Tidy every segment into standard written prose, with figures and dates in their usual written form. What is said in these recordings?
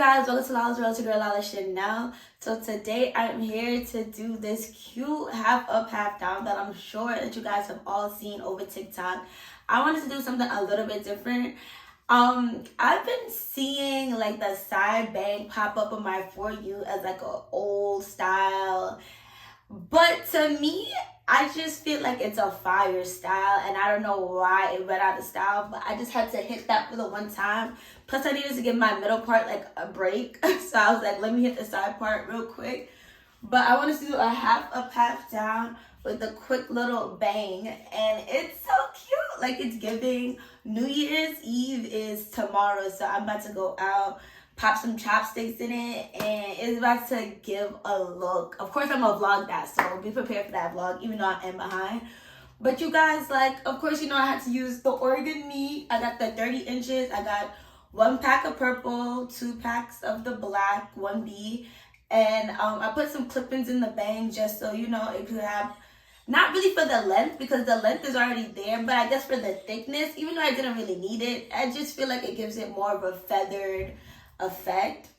guys, welcome to Lala's Realty Girl Lala Chanel. So today I'm here to do this cute half up, half down that I'm sure that you guys have all seen over TikTok. I wanted to do something a little bit different. I've been seeing like the side bang pop up on my For You as like an old style. But to me, I just feel like it's a fire style, and I don't know why it went out of style, but I just had to hit that for the one time. Plus, I needed to give my middle part like a break, so I was like, let me hit the side part real quick. But I wanted to do a half up, half down with a quick little bang, and it's so cute. Like, it's giving. New Year's Eve is tomorrow, so I'm about to go out, pop some chopsticks in it, and it's about to give a look. Of course, I'm gonna vlog that, so be prepared for that vlog, even though I am behind. But you guys, like, of course, you know I had to use the Organique. I got the 30 inches. I got 1 pack of purple, 2 packs of the black, 1B. And I put some clip-ins in the bang just so, you know, it could have, not really for the length, because the length is already there, but I guess for the thickness, even though I didn't really need it, I just feel like it gives it more of a feathered effect.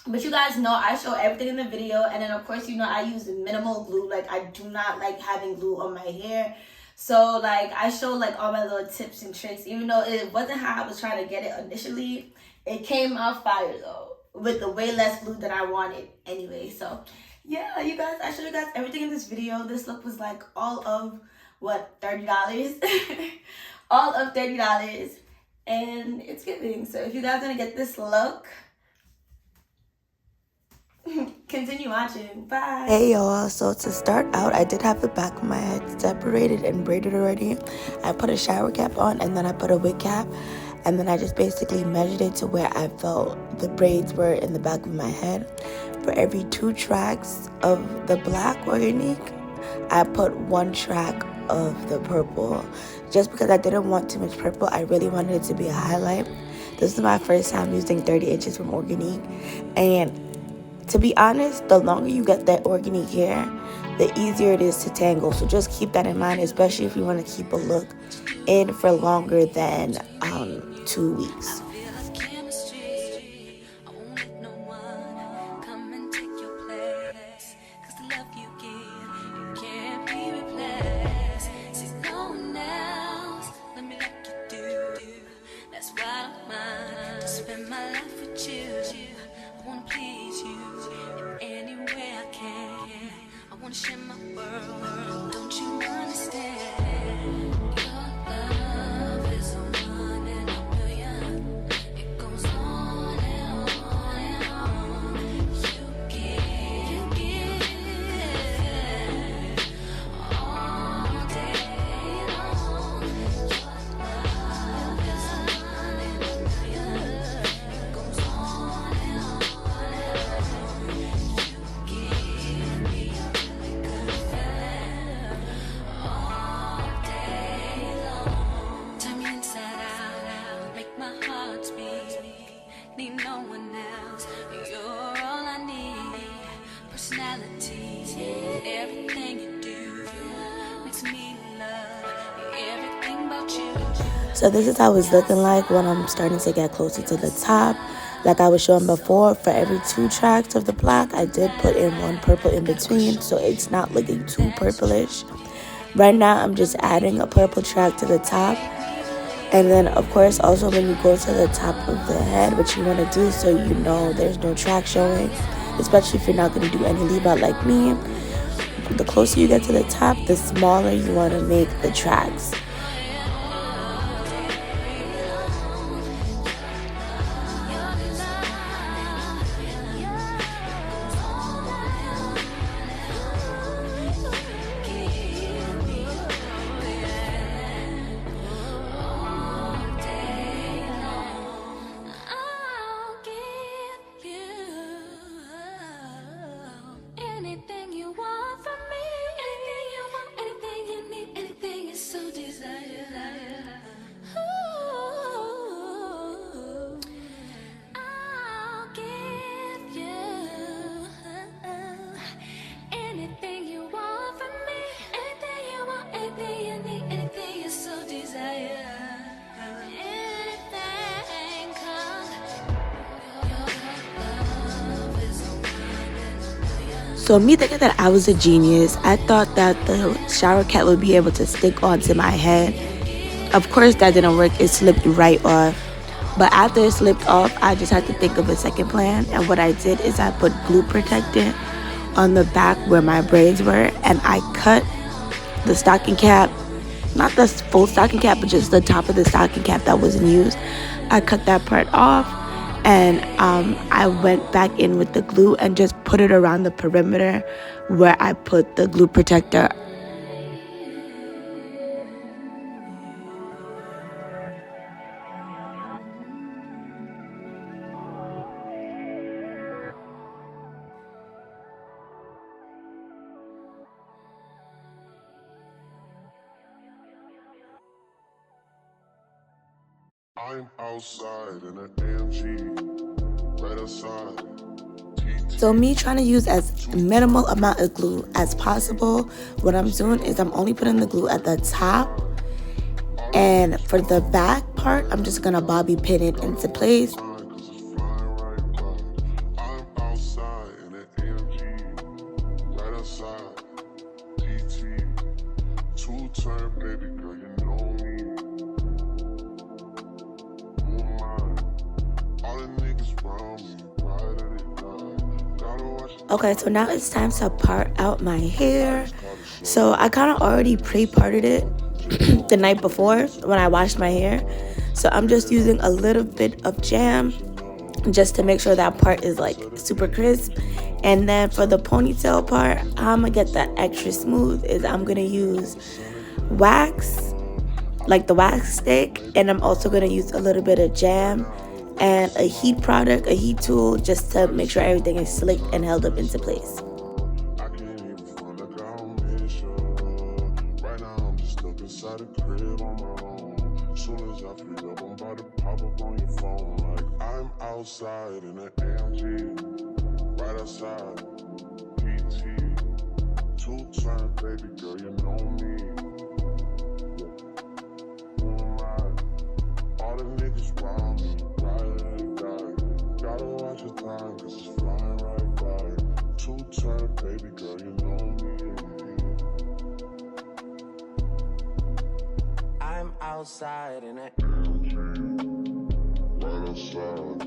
But you guys know I show everything in the video, and then of course, you know, I use minimal glue. Like, I do not like having glue on my hair, so like I show like all my little tips and tricks. Even though it wasn't how I was trying to get it initially, it came out fire though, with the way less glue than I wanted anyway. So yeah, you guys, I showed you guys everything in this video. This look was like all of what, $30 all of $30, and it's giving. So if you guys want to get this look, continue watching. Bye. Hey y'all, so to start out, I did have the back of my head separated and braided already. I put a shower cap on, and then I put a wig cap, and then I just basically measured it to where I felt the braids were in the back of my head. For every 2 tracks of the black Organique, I put 1 track of the purple, just because I didn't want too much purple. I really wanted it to be a highlight. This is my first time using 30 inches from Organique, and to be honest, the longer you get that Organique hair, the easier it is to tangle. So just keep that in mind, especially if you want to keep a look in for longer than 2 weeks. Share my world, don't you understand? Your love is a 1 in a million. It goes on and on and on. You give all day long. Your love is a 1 in a million. It goes on and on and on. You give me need no one else. You're all I need. Personality, everything you do makes me love everything about you. So this is how it's looking like when I'm starting to get closer to the top. Like I was showing before, for every 2 tracks of the black, I did put in 1 purple in between, so it's not looking too purplish. Right now, I'm just adding a purple track to the top. And then, of course, also when you go to the top of the head, what you want to do so you know there's no track showing, especially if you're not going to do any leave out like me, the closer you get to the top, the smaller you want to make the tracks. Anything you want, anything you need, anything is so desirable. So me thinking that I was a genius, I thought that the shower cap would be able to stick onto my head. Of course that didn't work, it slipped right off. But after it slipped off, I just had to think of a second plan. And what I did is I put glue protectant on the back where my braids were, and I cut the stocking cap, not the full stocking cap, but just the top of the stocking cap that wasn't used. I cut that part off, and I went back in with the glue and just put it around the perimeter where I put the glue protector. I'm outside in an AMG, right outside. So me trying to use as minimal amount of glue as possible, what I'm doing is I'm only putting the glue at the top, and for the back part I'm just gonna bobby pin it into place. I'm outside in an AMG, right outside. PT, two-turn baby girl, you know me. All the niggas round me, ride at it, gotta watch. Okay, so now it's time to part out my hair. So I kind of already pre-parted it the night before when I washed my hair. So I'm just using a little bit of jam just to make sure that part is like super crisp. And then for the ponytail part, I'm gonna get that extra smooth is I'm gonna use wax, like the wax stick, and I'm also gonna use a little bit of jam and a heat product, a heat tool, just to make sure everything is slicked and held up into place. I can't even front like I don't miss you. Right now I'm just stuck inside the crib on my own. Soon as I free up, I'm about to pop up on your phone. Like I'm outside in an AMG, right outside. PT, two-turn baby girl, you know me. Who am I? All the niggas round me, ride and die. Gotta watch your time, cause it's flying right by. Two-turn baby girl, you know me. I'm outside in it. Right outside.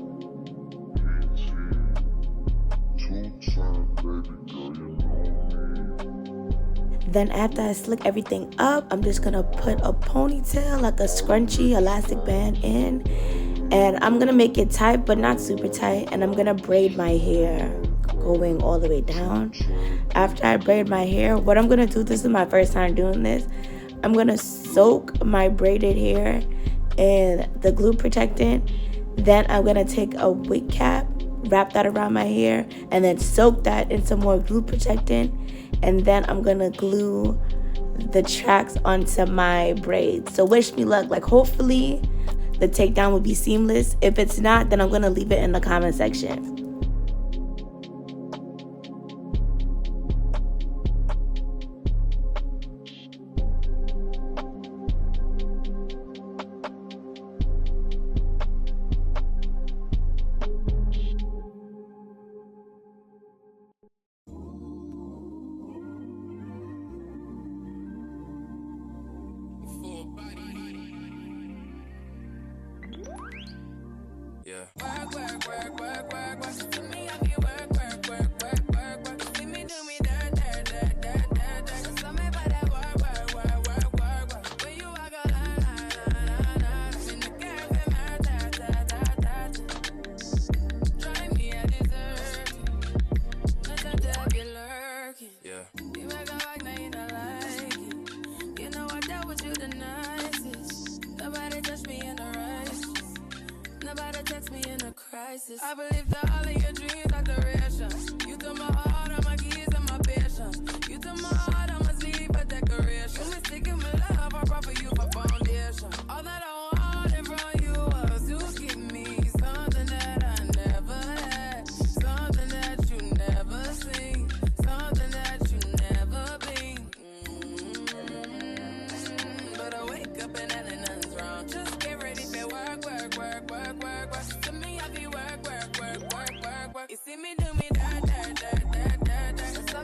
PT, two-turn baby girl, you know me. Then after I slick everything up, I'm just gonna put a ponytail, like a scrunchy elastic band in, and I'm gonna make it tight but not super tight, and I'm gonna braid my hair going all the way down. After I braid my hair, what I'm gonna do, this is my first time doing this, I'm gonna soak my braided hair in the glue protectant. Then I'm gonna take a wig cap, wrap that around my hair, and then soak that in some more glue protectant. And then I'm gonna glue the tracks onto my braids. So wish me luck. Like, hopefully the takedown will be seamless. If it's not, then I'm gonna leave it in the comment section. Yeah. Work, work, work, work, work, work. To me, I be work, work, work, work, work, work. See me do me dirt, dirt, dirt, dirt, dirt, dirt. So me by that work, work, work, work, work, work. When you walk a line, line, line, line, line. In the cafe, man, ta, ta, ta, ta, ta. Try me, I deserve it. Not that they be lurking. Yeah. You make a like, now you don't like it. You know I dealt with you the nicest. Nobody touched me in the righteous. Nobody text me in a crisis. I believe that all of your dreams are duration. You took my heart, all my keys, and my patience. You took my heart, I must leave a decoration. You mistaken my love, I brought for you for foundation. All that I wanted from you was to give me something that I never had, something that you never seen, something that you never been. But I wake up and nothing's wrong. Just get ready for work, work, work, work, work, work. To me, I be work, work, work, work, work, work. You see me do me dirt, dirt, dirt, dirt, dirt, dirt.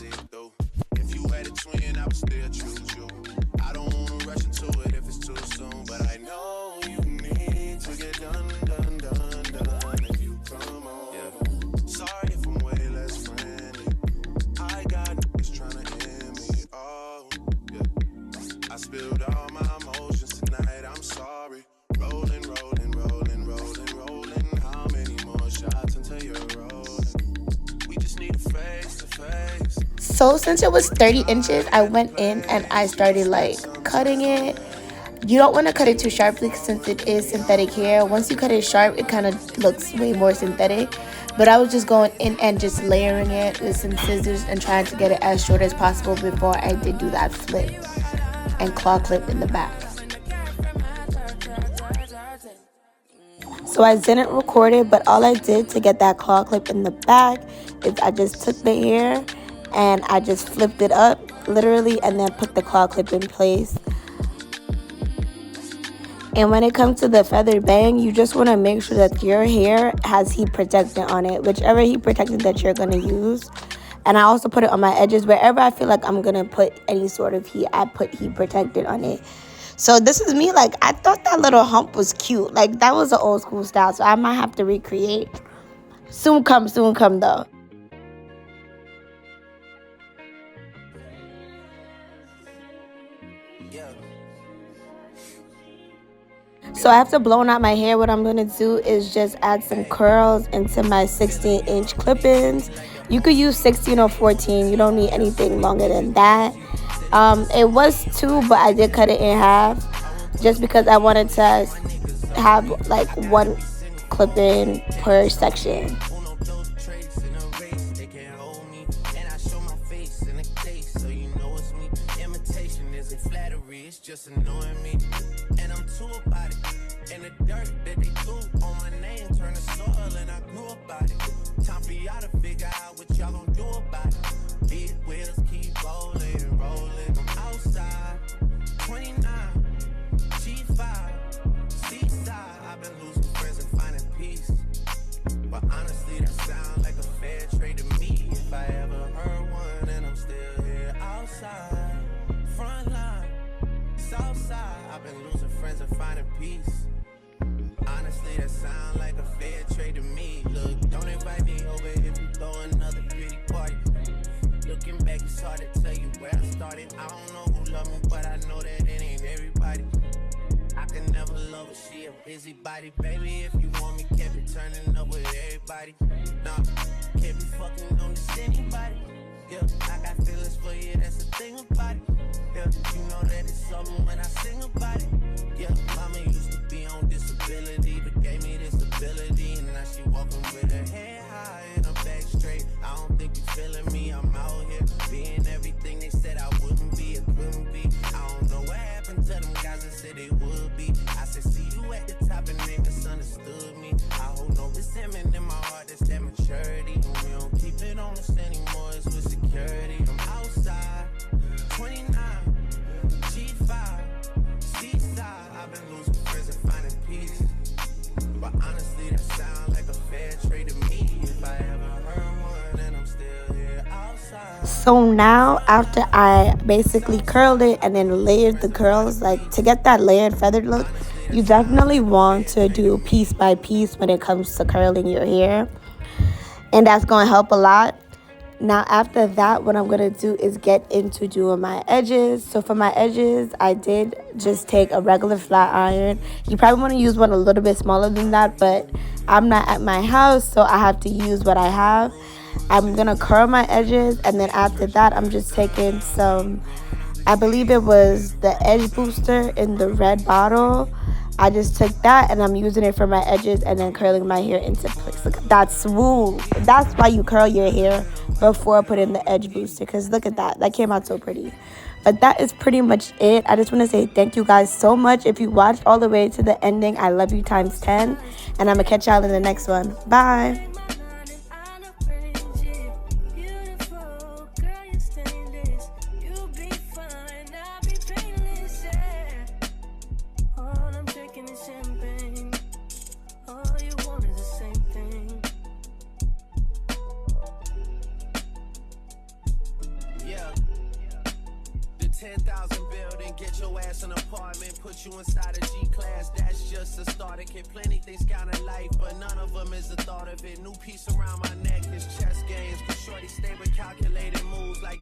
see it through. If you had a twin, I would still choose you. I don't wanna rush into it if it's too soon, but I know you need to get done if you come on. Yeah. Sorry if I'm way less friendly. I got niggas tryna end me. Oh, yeah. I spilled all my emotions tonight. I'm sorry. Rolling. How many more shots until you're rolling? We just need a face to face. So since it was 30 inches, I went in and I started like cutting it. You don't want to cut it too sharply since it is synthetic hair. Once you cut it sharp, it kind of looks way more synthetic. But I was just going in and just layering it with some scissors and trying to get it as short as possible before I did do that flip and claw clip in the back. So I didn't record it, but all I did to get that claw clip in the back is I just took the hair and I just flipped it up literally and then put the claw clip in place. And when it comes to the feather bang, you just want to make sure that your hair has heat protectant on it, whichever heat protectant that you're going to use. And I also put it on my edges. Wherever I feel like I'm going to put any sort of heat, I put heat protectant on it. So this is me, like, I thought that little hump was cute. Like, that was an old school style, so I might have to recreate. Soon come though. So after blowing out my hair, what I'm going to do is just add some curls into my 16-inch clip-ins. You could use 16 or 14. You don't need anything longer than that. It was 2, but I did cut it in half just because I wanted to have like 1 clip-in per section. Just annoying me, and I'm too about it. And the dirt that they threw on my name turned to soil, and I grew about it. Time for y'all to figure out what y'all gon' do about it. Big wheels keep rolling. I'm outside, 29, G5, seaside. I've been losing friends and finding peace. But honestly, that sounds like a fair trade to me. If I ever heard one, and I'm still here outside, front line. Southside, I've been losing friends and finding peace. Honestly, that sound like a fair trade to me. Look, don't invite me over if you throw another pretty party. Looking back, it's hard to tell you where I started. I don't know who loved me, but I know that it ain't everybody. I can never love her, she a busybody. Baby, if you want me, can't be turning up with everybody. Nah, can't be fucking on this anybody. Yeah, I got feelings for you, that's the thing about it. Yeah, you know that it's something when I sing about it. Yeah, mama used to be on disability, but gave me this ability. And now she walking with her head high and her back straight. I don't think you feeling me, I'm out here being everything they said I wouldn't be, it couldn't be. I don't know what happened to them guys that said they would be. I said, see you at the top and they misunderstood me. I hold no resentment in my heart, that's that maturity. And we don't keep it on us anymore, it's with security. I'm outside, 29, G5, seaside. I've been losing friends and finding peace. But honestly, that sounds like a fair trade to me. If I ever heard one, and I'm still here outside. So now, after I basically curled it and then layered the curls, like to get that layered feathered look, you definitely want to do piece by piece when it comes to curling your hair. And that's going to help a lot. Now, after that, what I'm going to do is get into doing my edges. So for my edges, I did just take a regular flat iron. You probably want to use one a little bit smaller than that, but I'm not at my house, so I have to use what I have. I'm going to curl my edges, and then after that, I'm just taking some, I believe it was the edge booster in the red bottle. I just took that and I'm using it for my edges and then curling my hair into place. Look, that's smooth. That's why you curl your hair before putting the edge booster, because look at that. That came out so pretty. But that is pretty much it. I just want to say thank you guys so much. If you watched all the way to the ending, I love you times 10. And I'm going to catch y'all in the next one. Bye. your ass an apartment, put you inside a G-Class. That's just a starter kit. Plenty things count in life, but none of them is the thought of it. New piece around my neck is chess games. Cause shorty stay with calculated moves like